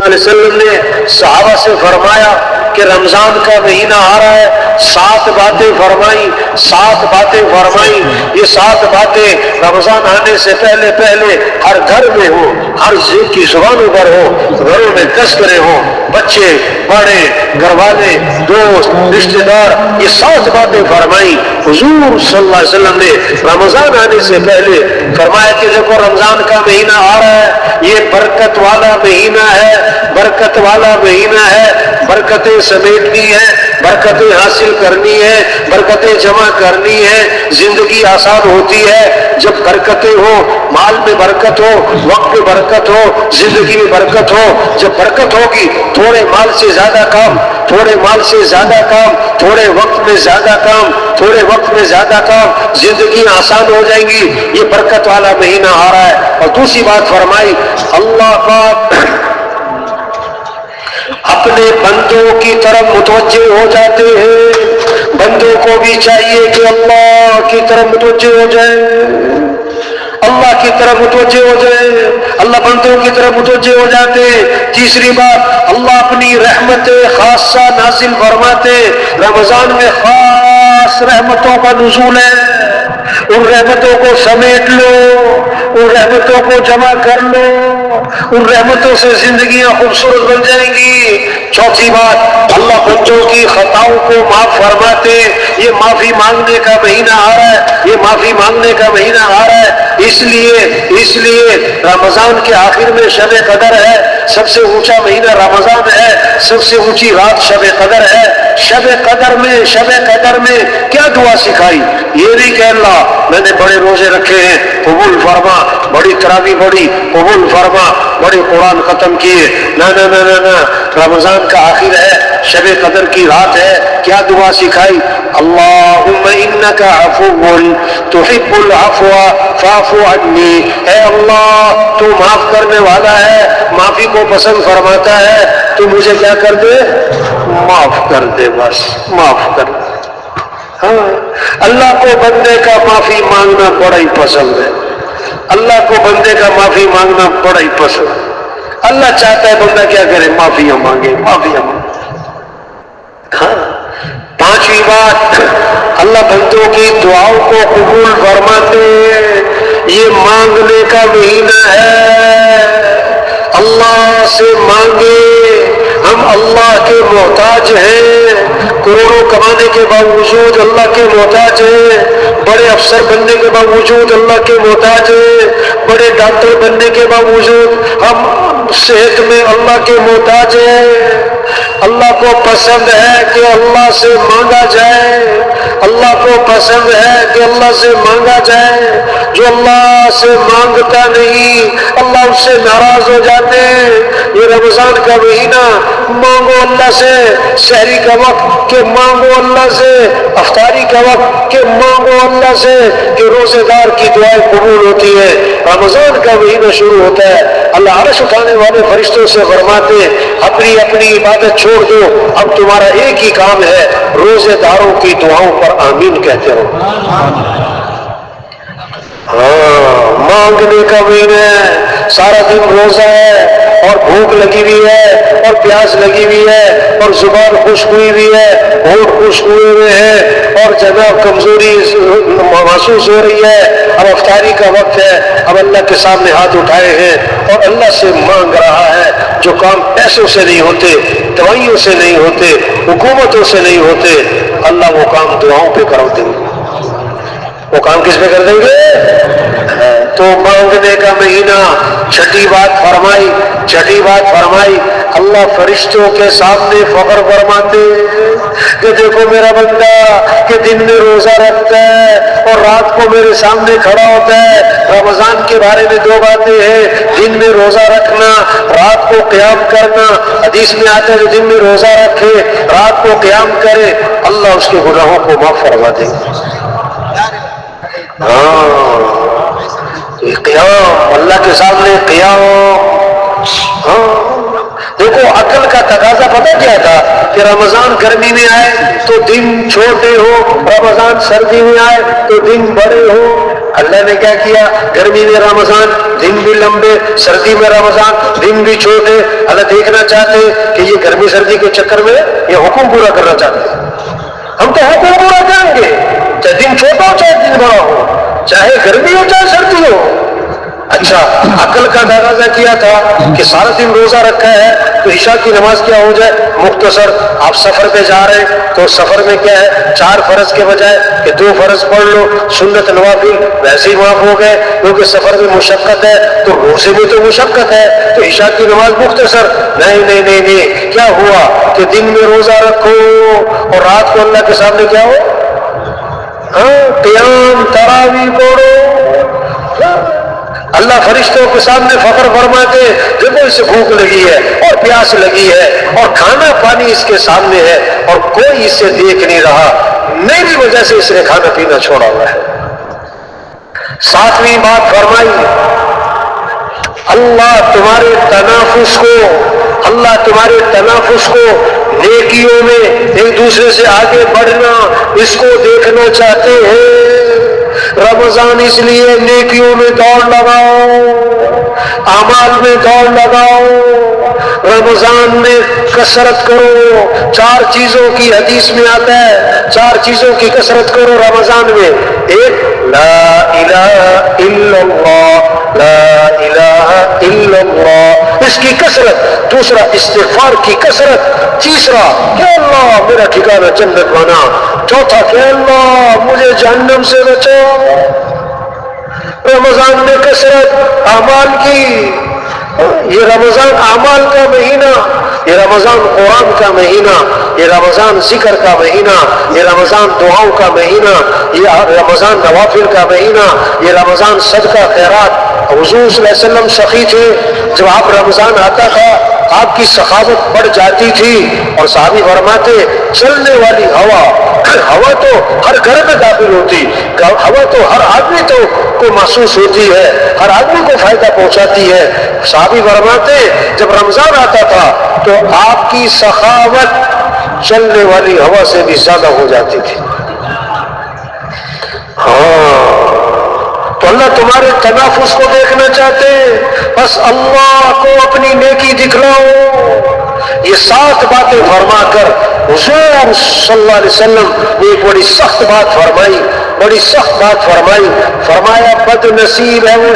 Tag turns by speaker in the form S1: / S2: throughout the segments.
S1: علیہ وسلم نے صحابہ سے فرمایا کہ رمضان کا مہینہ آ رہا ہے، 7 باتیں فرمائیں، 7 باتیں فرمائیں۔ یہ 7 باتیں رمضان آنے سے پہلے پہلے ہر گھر میں ہو، ہر ذہن کی زبانوں پر ہو، گھروں میں تذکرے ہوں، بچے بڑے گھر والے دوست رشتے دار، یہ 7 باتیں فرمائیں۔ حضور صلی اللہ علیہ وسلم نے رمضان آنے سے پہلے فرمایا کہ دیکھو رمضان کا مہینہ آ رہا ہے، یہ برکت والا مہینہ ہے، برکت والا مہینہ ہے، برکتیں سمیٹنی ہے، برکتیں حاصل کرنی ہے، برکتیں جمع کرنی ہے، زندگی آسان ہوتی ہے جب برکتیں ہو، مال میں برکت ہو، وقت میں برکت ہو، زندگی میں برکت ہو۔ جب برکت ہوگی تھوڑے مال سے زیادہ کام، تھوڑے مال سے زیادہ کام، تھوڑے وقت میں زیادہ کام، تھوڑے وقت میں زیادہ کام، زندگی آسان ہو جائیں گی۔ یہ برکت والا مہینہ آ رہا ہے۔ اور دوسری بات فرمائی، اللہ پاک اپنے بندوں کی طرف متوجہ ہو جاتے ہیں۔ بندوں کو بھی چاہیے کہ اللہ کی طرف متوجہ ہو جائے، اللہ کی طرف متوجہ ہو جائے، اللہ بندوں کی طرف متوجہ ہو جاتے۔ تیسری بات، اللہ اپنی رحمت خاصہ نازل فرماتے۔ رمضان میں خاص رحمتوں کا نزول ہے، ان رحمتوں کو سمیٹ لو، ان رحمتوں کو جمع کر لو، ان رحمتوں سے زندگیاں خوبصورت بن جائیں گی۔ چوتھی بات، اللہ بندوں کی خطاؤں کو معاف فرماتے۔ یہ معافی مانگنے کا مہینہ آ رہا ہے، یہ معافی مانگنے کا مہینہ آ رہا ہے۔ اس لیے رمضان کے آخر میں شب قدر ہے، سب سے اونچا مہینہ رمضان ہے، سب سے اونچی رات شب قدر ہے۔ شب قدر میں کیا دعا سکھائی؟ یہ نہیں کہ اللہ میں نے بڑے روزے رکھے ہیں قبول فرما، بڑی تراویح پڑھی قبول فرما، بڑے قرآن ختم کیے۔ نہ نہ نہ نہ نہ، رمضان کا آخر ہے، شب قدر کی رات ہے۔ کیا دعا سکھائی؟ اللہم انک عفو تحب العفو فاعف عنی۔ اے اللہ تو معاف کرنے والا ہے، معافی کو پسند فرماتا ہے، تو مجھے کیا کر دے؟ معاف کر دے، بس معاف کر دے۔ ہاں، اللہ کو بندے کا معافی مانگنا بڑا ہی پسند ہے، اللہ کو بندے کا معافی مانگنا بڑا ہی پسند ہے۔ اللہ چاہتا ہے بندہ کیا کرے؟ معافیاں مانگے، معافیاں مانگے۔ ہاں، پانچویں بات، اللہ بندوں کی دعاؤں کو قبول فرماتے۔ یہ مانگنے کا مہینہ ہے، اللہ سے مانگے۔ ہم اللہ کے محتاج ہیں، کروڑوں کمانے کے باوجود اللہ کے محتاج ہیں، بڑے افسر بننے کے باوجود اللہ کے محتاج ہیں، بڑے ڈاکٹر بننے کے باوجود ہم صحت میں اللہ کے محتاج ہیں۔ اللہ کو پسند ہے کہ اللہ سے مانگا جائے، اللہ کو پسند ہے کہ اللہ سے مانگا جائے۔ جو اللہ سے مانگتا نہیں اللہ اس سے ناراض ہو جاتے ہیں۔ یہ رمضان کا مہینہ، مانگو اللہ سے، سحری کا وقت کہ مانگو اللہ سے، افطاری کا وقت کہ مانگو اللہ سے، کہ روزے دار کی دعائیں قبول ہوتی ہے۔ رمضان کا مہینہ شروع ہوتا ہے، اللہ عرش اٹھانے والے فرشتوں سے فرماتے اپنی اپنی عبادت چھوڑ دو، اب تمہارا ایک ہی کام ہے، روزے داروں کی دعاؤں پر آمین کہتے رہو۔ ہاں، مانگنے کا مہینہ ہے، سارا دن روزہ ہے اور بھوک لگی ہوئی ہے اور پیاس لگی ہوئی ہے اور زبان خشک ہوئی ہوئی ہے، ہونٹ خشک ہوئے ہوئے ہیں اور جناب کمزوری محسوس ہو رہی ہے۔ اب افطاری کا وقت ہے، اب اللہ کے سامنے ہاتھ اٹھائے ہیں اور اللہ سے مانگ رہا ہے۔ جو کام پیسوں سے نہیں ہوتے، دوائیوں سے نہیں ہوتے، حکومتوں سے نہیں ہوتے، اللہ وہ کام دعاؤں پہ کر دیں گے۔ وہ کام کس پہ کر دیں گے؟ تو مانگنے کا مہینہ۔ چھٹی بات فرمائی اللہ فرشتوں کے سامنے فخر فرماتے کہ دیکھو میرا بندہ کہ دن میں روزہ رکھتا ہے اور رات کو میرے سامنے کھڑا ہوتا ہے۔ رمضان کے بارے میں 2 باتیں ہیں، دن میں روزہ رکھنا، رات کو قیام کرنا۔ حدیث میں آتا ہے جو دن میں روزہ رکھے رات کو قیام کرے اللہ اس کے گناہوں کو معاف فرما دے گا۔ ہاں، قیام، اللہ کے سامنے قیام۔ ہاں، دیکھو عقل کا تقاضا پتہ کیا تھا کہ رمضان گرمی میں آئے تو دن چھوٹے ہو، رمضان سردی میں آئے تو دن بڑے ہو۔ اللہ نے کیا کیا؟ گرمی میں رمضان دن بھی لمبے، سردی میں رمضان دن بھی چھوٹے۔ اللہ دیکھنا چاہتے کہ یہ گرمی سردی کے چکر میں یہ حکم پورا کرنا چاہتے ہیں. ہم تو حکم پورا کریں گے، چاہے دن چھوٹا ہو چاہے دن بڑا ہو، چاہے گرمی ہو چاہے سردی ہو. اچھا عقل کا تقاضا کیا تھا کہ سارا دن روزہ رکھا ہے تو عشاء کی نماز کیا ہو جائے مختصر. آپ سفر پہ جا رہے ہیں تو سفر میں کیا ہے 4 فرض کے بجائے کہ 2 فرض پڑھ لو، سنت نوافل ویسے ہی معاف ہو گئے کیونکہ سفر میں مشقت ہے تو روزے میں تو مشقت ہے تو عشاء کی نماز مختصر. نہیں نہیں نہیں نہیں، کیا ہوا کہ دن میں روزہ رکھو اور رات کو اللہ کے سامنے کیا ہو، قیام تراویح پڑھو. اللہ فرشتوں کے سامنے فخر فرماتے دیکھو اسے بھوک لگی ہے اور پیاس لگی ہے اور کھانا پانی اس کے سامنے ہے اور کوئی اسے دیکھ نہیں رہا، میری وجہ سے اس نے کھانا پینا چھوڑا ہوا ہے. 7ویں بات فرمائی، اللہ تمہارے تنافس کو نیکیوں میں ایک دوسرے سے آگے بڑھنا اس کو دیکھنا چاہتے ہیں. رمضان اس لیے نیکیوں میں دوڑ لگاؤ، اعمال میں دوڑ لگاؤ، رمضان میں کثرت کرو. 4 چیزوں کی حدیث میں آتا ہے، 4 چیزوں کی کثرت کرو رمضان میں. ایک لا الہ الا اللہ، لا الہ الا اللہ، اس کی کثرت. دوسرا استغفار کی کثرت. تیسرا کہ اللہ میرا ٹھکانہ جنت بنا. چوتھا کہ اللہ مجھے جہنم سے بچا. رمضان میں کثرت اعمال کی. یہ رمضان اعمال کا مہینہ، یہ رمضان قرآن کا مہینہ، یہ رمضان ذکر کا مہینہ، یہ رمضان دعاؤں کا مہینہ، یہ رمضان نوافل کا مہینہ، یہ رمضان صدقہ خیرات. حضور صلی اللہ علیہ وسلم سخی تھے، جب آپ رمضان آتا تھا آپ کی سخاوت بڑھ جاتی تھی اور صحابی فرماتے چلنے والی ہوا تو ہر گھر میں داخل ہوتی، ہوا تو ہر آدمی کو محسوس ہوتی ہے، ہر آدمی کو فائدہ پہنچاتی ہے. صحابی فرماتے جب رمضان آتا تھا تو آپ کی سخاوت چلنے والی ہوا سے بھی زیادہ ہو جاتی تھی. تو اللہ تمہارے تنافس کو دیکھنا چاہتے، بس اللہ کو اپنی نیکی دکھلاؤ. یہ 7 باتیں فرما کر حضور صلی اللہ علیہ وسلم نے ایک بڑی سخت بات فرمائی. فرمایا بد نصیب ہے وہ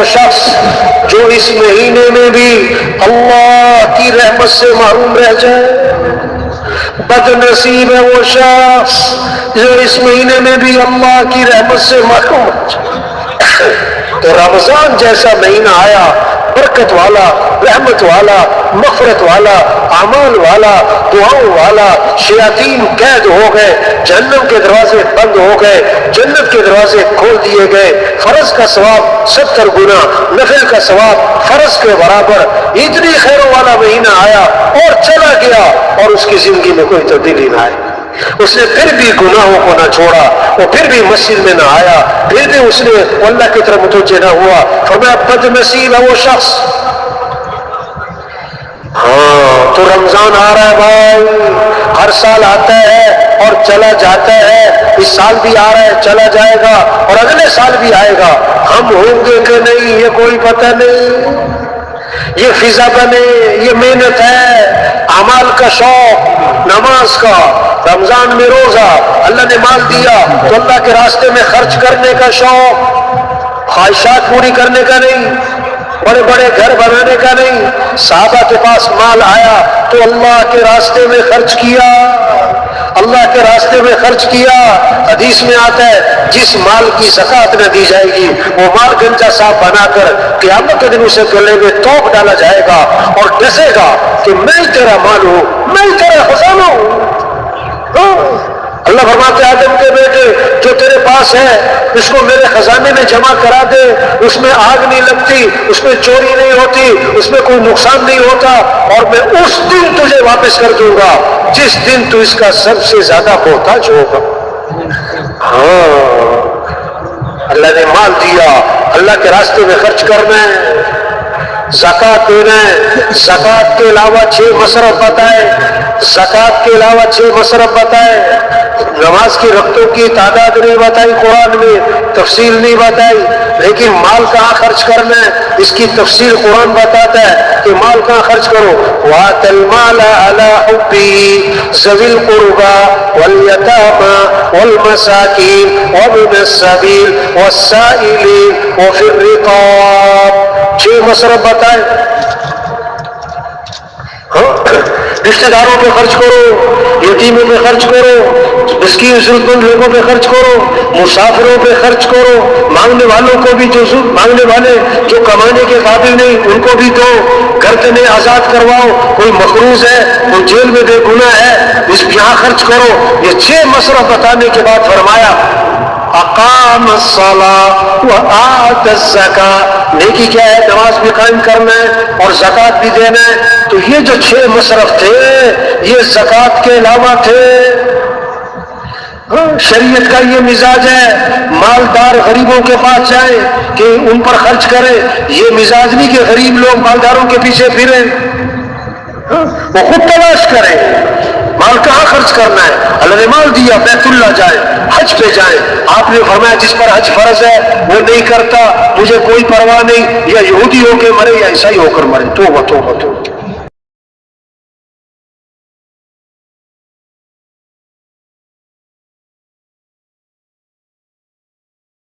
S1: شخص جو اس مہینے میں بھی اللہ کی رحمت سے محروم رہ جائے. بد نصیب ہے وہ شخص جو اس مہینے میں بھی اللہ کی رحمت سے محروم رہ جائے. تو رمضان جیسا مہینہ آیا، برکت والا، رحمت والا، مغفرت والا، اعمال والا، دعاؤں والا. شیاطین قید ہو گئے، جہنم کے دروازے بند ہو گئے، جنت کے دروازے کھول دیے گئے. فرض کا ثواب 70 گنا، نفل کا ثواب فرض کے برابر. اتنی خیروں والا مہینہ آیا اور چلا گیا اور اس کی زندگی میں کوئی تبدیلی نہ آئی. اس نے پھر بھی گناہوں کو نہ چھوڑا، وہ پھر بھی مسجد میں نہ آیا، پھر بھی اس نے اللہ کی طرف متوجہ نہ ہوا. فرمایا بد نصیب ہے وہ شخص. تو رمضان آ رہا ہے بھائی، ہر سال آتا ہے اور چلا جاتا ہے. اس سال بھی آ رہا ہے، چلا جائے گا اور اگلے سال بھی آئے گا. ہم ہوں گے کہ نہیں یہ کوئی پتہ نہیں. یہ فضا بنے، یہ محنت ہے، اعمال کا شوق، نماز کا، رمضان میں روزہ، اللہ نے مال دیا تو اللہ کے راستے میں خرچ کرنے کا شوق، خواہشات پوری کرنے کا نہیں، بڑے بڑے گھر بنانے کا نہیں. صحابہ کے پاس مال آیا تو اللہ کے راستے میں خرچ کیا، اللہ کے راستے میں خرچ کیا. حدیث میں آتا ہے جس مال کی زکات نہ دی جائے گی وہ مال گنجا صاحب بنا کر قیامت کے دن اسے گلے میں توپ ڈالا جائے گا اور ڈسے گا کہ میں ہی تیرا مال ہوں، میں ہی تیرا خزانہ ہوں. اللہ فرماتے آدم کے بیٹے جو تیرے پاس ہے اس کو میرے خزانے میں جمع کرا دے، اس میں آگ نہیں لگتی، اس میں چوری نہیں ہوتی، اس میں کوئی نقصان نہیں ہوتا، اور میں اس دن تجھے واپس کر دوں گا جس دن تو اس کا سب سے زیادہ محتاج ہوگا. اللہ نے مال دیا، اللہ کے راستے میں خرچ کرنا ہے، زکات دینا ہے. زکات کے علاوہ 6 مصرف بتائے. زکوٰۃ کے علاوہ 6 مصرف بتائے، نماز کی رکعتوں کی تعداد نہیں بتائی، قرآن میں تفصیل نہیں بتائی، لیکن مال کہاں خرچ کرنا ہے اس کی تفصیل قرآن بتاتا ہے کہ مال کہاں خرچ کرو۔ وَآتَ الْمَالَ عَلَىٰ حُبِّهِ ذَوِي الْقُرْبَىٰ وَالْيَتَامَىٰ وَالْمَسَاكِينِ وَابْنَ السَّبِيلِ وَالسَّائِلِينَ وَفِي الرِّقَابِ، 6 مصرف بتائے۔ رشتہ داروں پہ خرچ کرو، یتیموں پہ خرچ کرو، مسکین ضرورت مند لوگوں پہ خرچ کرو، مسافروں پہ خرچ کرو، مانگنے والوں کو بھی مانگنے والے جو کمانے کے قابل نہیں ان کو بھی دو، گردنیں آزاد کرواؤ، کوئی مقروض ہے، کوئی جیل میں بے گناہ ہے، یہاں خرچ کرو۔ یہ 6 مصرف بتانے کے بعد فرمایا اقام الصلاۃ وآت الزکاۃ، نیکی کیا ہے؟ نماز بھی قائم کرنا ہے اور زکوٰۃ بھی دینا ہے۔ تو یہ جو 6 مصرف تھے یہ زکوٰۃ کے علاوہ تھے۔ شریعت کا یہ مزاج ہے، مالدار غریبوں کے پاس جائیں کہ ان پر خرچ کریں، یہ مزاج نہیں کہ غریب لوگ مالداروں کے پیچھے پھریں، وہ خود تلاش کریں مال کہاں خرچ کرنا ہے۔ اللہ نے مال دیا، بیت اللہ جائیں، حج پہ جائیں، آپ نے فرمایا جس پر حج فرض ہے وہ نہیں کرتا مجھے کوئی پرواہ نہیں، یا یہودی ہو کے مرے یا عیسائی ہو کر مرے، توبہ توبہ توبہ۔